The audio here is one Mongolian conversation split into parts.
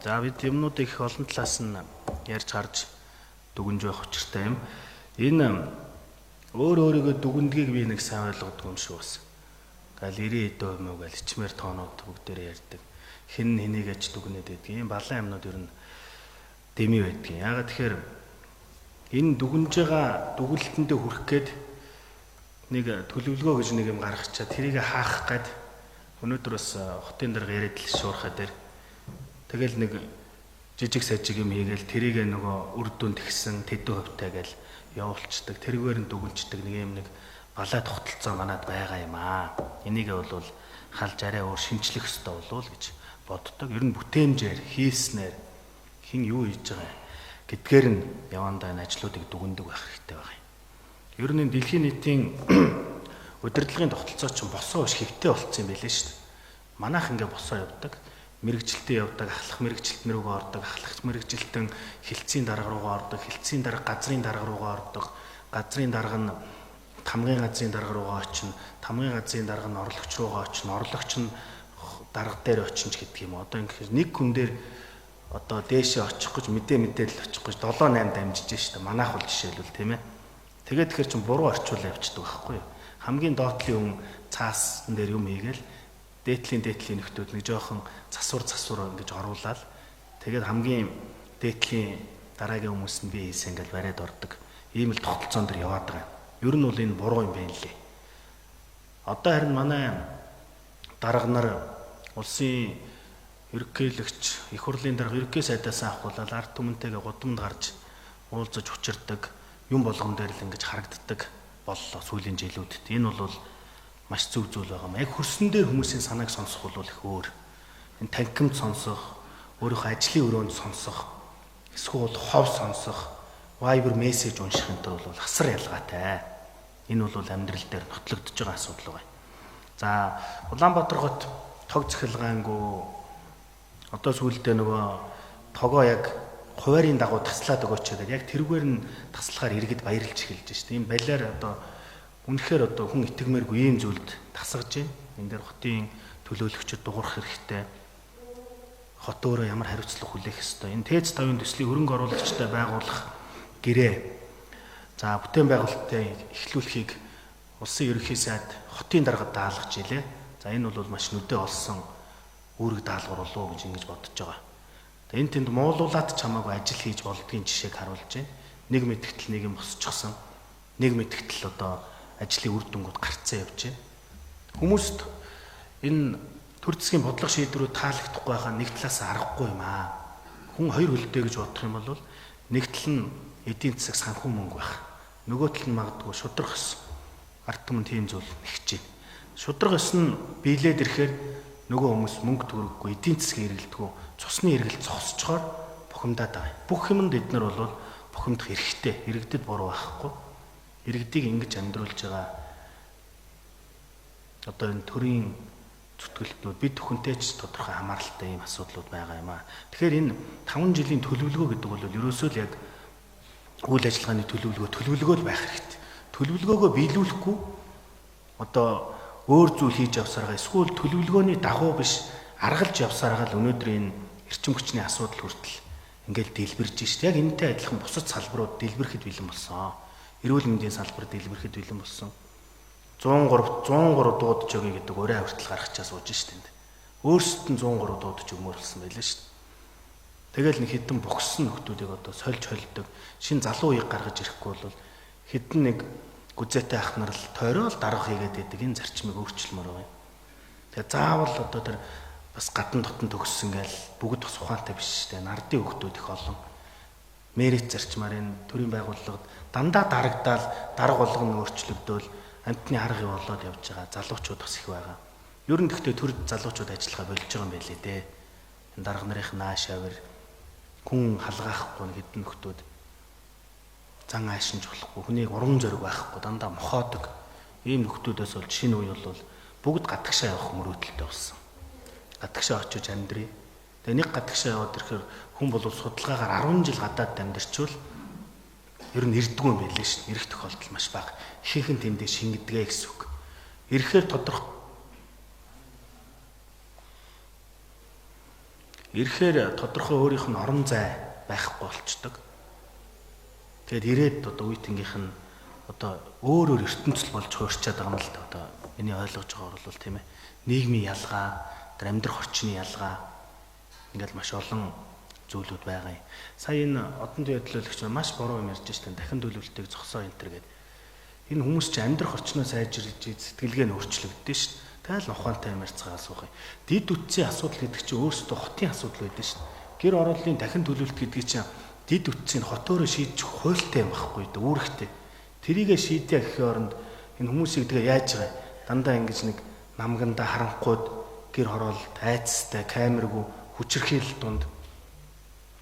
За бид юмнуудыг их олон талаас нь ярьж гарч дүгнж байх учиртай юм. Энэ өөрийгөө дүгнэдгийг би нэг сайн ойлгодог юм шиг бас. Гал 90% мөг гал ичмэр тоонууд бүгдээрээ ярьдаг. Хэн хэнийг аж дүгнээд байдаг. Ийм балан юмнууд ер нь дэми байдаг. Яагаад тэгэхээр энэ дүгнж байгаа дүгэлтэндээ хүрэх гээд нэг төлөвлөгөө гэж нэг юм гаргачаа тэрийг хаах гээд өнөөдөр бас хотын дарга яриад л шуурхаа дээр тэгэл нэг жижиг сажиг юм хийгээл тэрийг нөгөө үр дүнд тэгсэн тэдэн хувьтай гээл явуулцдаг. Тэргээр нь дүгнждэг нэг юм нэг балаа тогтолцоо манад байгаа юм аа. Энийг бол халж арай өөр шинжлэх ёстой болов уу гэж боддог. Ер нь бүтээмжээр хийснээр хин юу хийж байгаа гэдгээр нь явандаа энэ ажлуудыг дүгндэг байх хэрэгтэй байгаа юм. Ер нь дэлхийн нийтийн удирдлагын тогтолцоо чинь босоо биш хэвтэй болцсон юм байлээ шүү дээ. Манайх ингээ босоо явдаг. Мэргэжилтэн явдаг, ахлах мэргэжилтэн рүүгээ ордог, ахлах мэргэжилтэн хилцээний дарга руугаа ордог, хилцээний дарга газрын дарга руугаа ордог, газрын дарга нь тамгын газрын дарга руугаа очино, тамгын газрын дарга нь орлогч руугаа очино, орлогч нь дарга дээр очино гэдэг юм. Одоо ингэхээр нэг хүн дээр одоо дээшээ очих гэж мэдээлэл очих гэж 7-8 дамжиж штэ. Манайх бол жишээлбэл тийм ээ. Тэгээд тэгэхээр чинь буруу орчуулаа явчихдаг байхгүй юу? Хамгийн доотлын хүн цаасан дээр юм хийгээл дээдлийн нөхдүүд нэг жоохон засвар ингэж оруулаад тэгээд хамгийн дээдлийн дараагийн хүмүүс нь би хийсэн ингээл бариад ордог. Ийм л тогтолцоон дээр яваад байгаа. Ер нь бол энэ буруу юм байна лээ. Одоо харин манай дарга нар улсын ерөнхийлөгч их хурлын дарга ерөнхий сайдаас авахулаад ард түмэнтэйгээ гудамд гарч уулзаж учирдаг юм болгон дээр л ингэж харагддаг боллоо сүүлийн жилүүдэд. Энэ бол маш зөв зүйл байгаа юм. Яг хөрсөн дээр хүмүүсийн санааг сонсох бол их өөр. Энэ танхимд сонсох, өөрийнхөө ажлын өрөөнд сонсох, эсвэл хов сонсох, Viber мессеж уншихынтай бол асар ялгаатай. Энэ бол амьдрал дээр нотлогдож байгаа асуудал байна. За Улаанбаатар хот тог цахилгаангүй одоо сүүлдээ нөгөө тогоо яг хуваарийн дагуу таслаад өгөөч гэдэг. Яг тэрүүгээр нь таслахаар иргэд баярлж эхэлж шүү дээ. Энэ балиар одоо үнэхээр одоо хүн итгэмээргүй ийм зүйлд тасгаж байна. Энэ дээр хотын төлөөлөгчид дуурах хэрэгтэй. Хот өөрөө ямар хариуцлага хүлээх ёстой. Энэ ТЭЦ 5-ын төслийг хөрөнгө оруулагчтай байгуулах гэрээ. За бүтээн байгуулалтыг эхлүүлэхийг улсын ерөнхий сайд хотын даргад даалгаж илээ. За энэ бол маш нүдэ олсон үүрэг даалгавар болов уу гэж ингэж бодож байгаа. Энэ тэнд муулуулаад ч хамаагүй ажил хийж болдгийн жишээг харуулж байна. Нэг мэдгтэл нэг юм босчихсон. Нэг мэдгтэл одоо ажлын үр дүнгууд гарцсан явж байна. Хүмүүст энэ төр засгийн бодлого шийдвэрүүд таалагдахгүй байхаа нэг талаас аргагүй юм аа. Хүн хоёр хөлтэй гэж бодох юм бол нэг тал нь эдийн засаг санхүү мөнгө байх. Нөгөө тал нь магадгүй шудрах ёс. Ард түмэн тийм зүйл нэгж байна. Шудрах ёс нь биелээд ирэхээр нөгөө хүмүүс мөнгө төгрөггүй, эдийн засгийн эргэлтгүй, цусны эргэлт зогсчоор бухимдаад байгаа. Бүх юмд эднэр бол бухимдах эрхтэй. Иргэдэд буруу байхгүй. Иргэдийг ингэж амьдруулж байгаа одоо энэ төрийн зүтгэлтнүүд бид бүхэнтэй ч тодорхой хамааралтай ийм асуудлууд байгаа юм аа. Тэгэхээр энэ 5 жилийн төлөвлөгөө гэдэг бол ерөөсөө л яг үйл ажиллагааны төлөвлөгөө л байх хэрэгтэй. Төлөвлөгөөгөө биелүүлэхгүй одоо өөр зүйл хийж явсараа эсвэл төлөвлөгөөний дагуу биш аргалж явсараа л өнөөдөр энэ эрчим хүчний асуудал хүртэл ингээл дэлбэрж шít. Яг энэтэй адилхан бусад салбарууд дэлбэрэхэд бэлэн болсон. Эрүүл мэндийн салбар дэлбэрэхэд бэлэн болсон. 103 дуудаж өгье гэдэг өрөө хүртэл гаргачаа сууж шít энд. Өөрсдөд нь 103 дуудаж өгмөр болсон байлаа шít. Тэгэл нэг хідэн бухсан нөхдүүдийг одоо сольж холдог. Шин залуу үеийг гаргаж ирэхгүй бол хідэн нэг гүзээтэй ах нар л тойрол дарга хийгээд байдаг. Энэ зарчмыг өөрчлөмөр байна. Тэгээ заавал одоо тэр бас гадна дотн төгссөн гээл бүгд бас ухаантай биш шít. Нардын хөвгтүүд их олон. Мерит зарчмаар энэ төрийн байгууллагад дандаа дарагдаал дарга болгоно өөрчлөгдөөл амтны арга болоод явж байгаа залуучууд бас их байгаа. Ер нь гэхдээ төр залуучууд ажиллахаа болж байгаа юм байлээ дээ. Энэ дарга нарын нааш авир хүн халгаахгүй хэдэн нөхдүүд зан аашинж болохгүй хүнийг урам зориг байхгүй дандаа мохоодог ийм нөхдүүдээс бол шинэ үе бол бүгд гадагшаа явах мөрөөдөлтэй болсон. Гадагшаа очиж амьдрий. Тэгээ нэг гадагшаа яваад ирэхээр хүн бол судалгаагаар 10 жил гадаад амьдарчвал ер нь ирдэггүй юм байлээ шин. Ирэх тохиолдол маш бага. Ихэнх нь тэндээ шингэдгээ гэсэн үг. Ирэхээр тодорхой ирэхээр тодорхой өөрийнх нь орон зай байхгүй болчдөг. Тэгээд ирээд одоо үеийнхийнх нь одоо өөр ертөнцөл болж хуурчаад байгаа юм л да. Одоо миний ойлгож байгаагаар бол тийм ээ. Нийгмийн ялгаа, амьдрах орчны ялгаа ингээд маш олон зүйлүүд байгаа юм. Сая энэ одон төлөөлөгч маш буруу юм ярьж штэ. Дахин төлөвлөлтийг зогсоо энэ төр гэдэг. Энэ хүмүүс чинь амьдрах орчноо сайжруулж сэтгэлгээ нь өөрчлөгдсөн штэ. Тэгэл ухаантай юм ярьцгаа асуух юм. Дид үтсийн асуудал гэдэг чинь өөрсдөө хотын асуудал байдаг штэ. Гэр орооллын дахин төлөвлөлт гэдэг чинь дид үтсийг хотоороо шийдчих хуйлтай юм байхгүй дээ. Үүрэгтэй. Тэрийгэ шийдээ гэхийн оронд энэ хүмүүсийг тэгээ яаж байгаа дандаа ингэж нэг намганда харанхууд гэр хороолт айцтай камергүй хүчирхийлэл дунд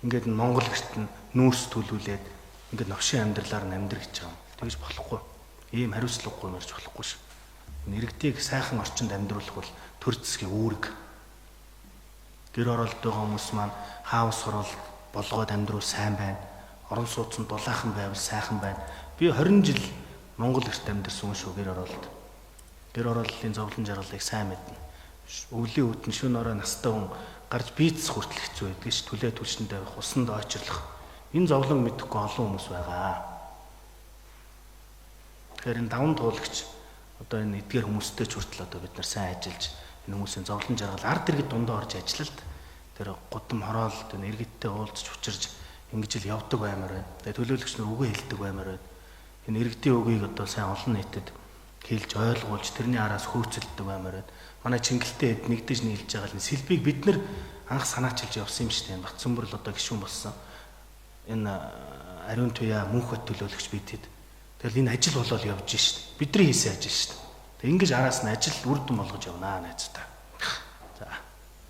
ингээд Монгол гэрт нь нүүрс төлүүлээд ингээд новшин амьдралаар нь амьдр гэж байгаа юм. Тэгэж болохгүй. Ийм хариуцлагагүй мэрж болохгүй ш. Иргэдийг сайхан орчинд амьдруулах бол төр засгийн үүрэг. Гэр оролт байгаа хүмүүс маань хаус хороолт болгоод амьдруул сайн байна. Орон сууцнд дулаахан байвал сайхан байна. Би 20 жил Монгол гэрт амьдэрсэн шүү гэр оролт. Гэр орооллын зовлон жаргалыг сайн мэднэ. Өвлийн үтэн шөнө орой настай хүн гарч бийцэх хүртэл хэцүү байдаг ш. Түлээ түлшиндээ авах, усанд очирлох. Энэ зовлон мэдэхгүй олон хүмүүс байгаа. Тэгэхээр энэ даван туулагч одоо энэ эдгээр хүмүүстэй ч хүртэл одоо бид нар сайн ажиллаж энэ хүмүүсийн зовлон жаргал ард иргэд дундаа орж ажиллалт тэр гудам хороолт энэ иргэдтэй уулзч учирж ингэж л явдаг баймаар байна. Тэгээ төлөөлөгч нар үгээ хэлдэг баймаар байна. Энэ иргэдийн үгийг одоо сайн олон нийтэд хэлж ойлгуулж тэрний араас хөөцөлдөг баймаар байна. Манай Чингэлтэй хэд нэгдэж нийлж байгаа л сэлбийг бид нар анх санаачилж явсан юм шүү дээ. Батцөмбөрл одоо гишүүн болсон. Энэ ариун туяа мөнхөт төлөөлөгч бид хэд. Тэгэл энэ ажил болоод явж шүү дээ. Бидний хийсэн ажил шүү дээ. Тэг ингэж араас нь ажил үр дүн болгож явнаа найзтай.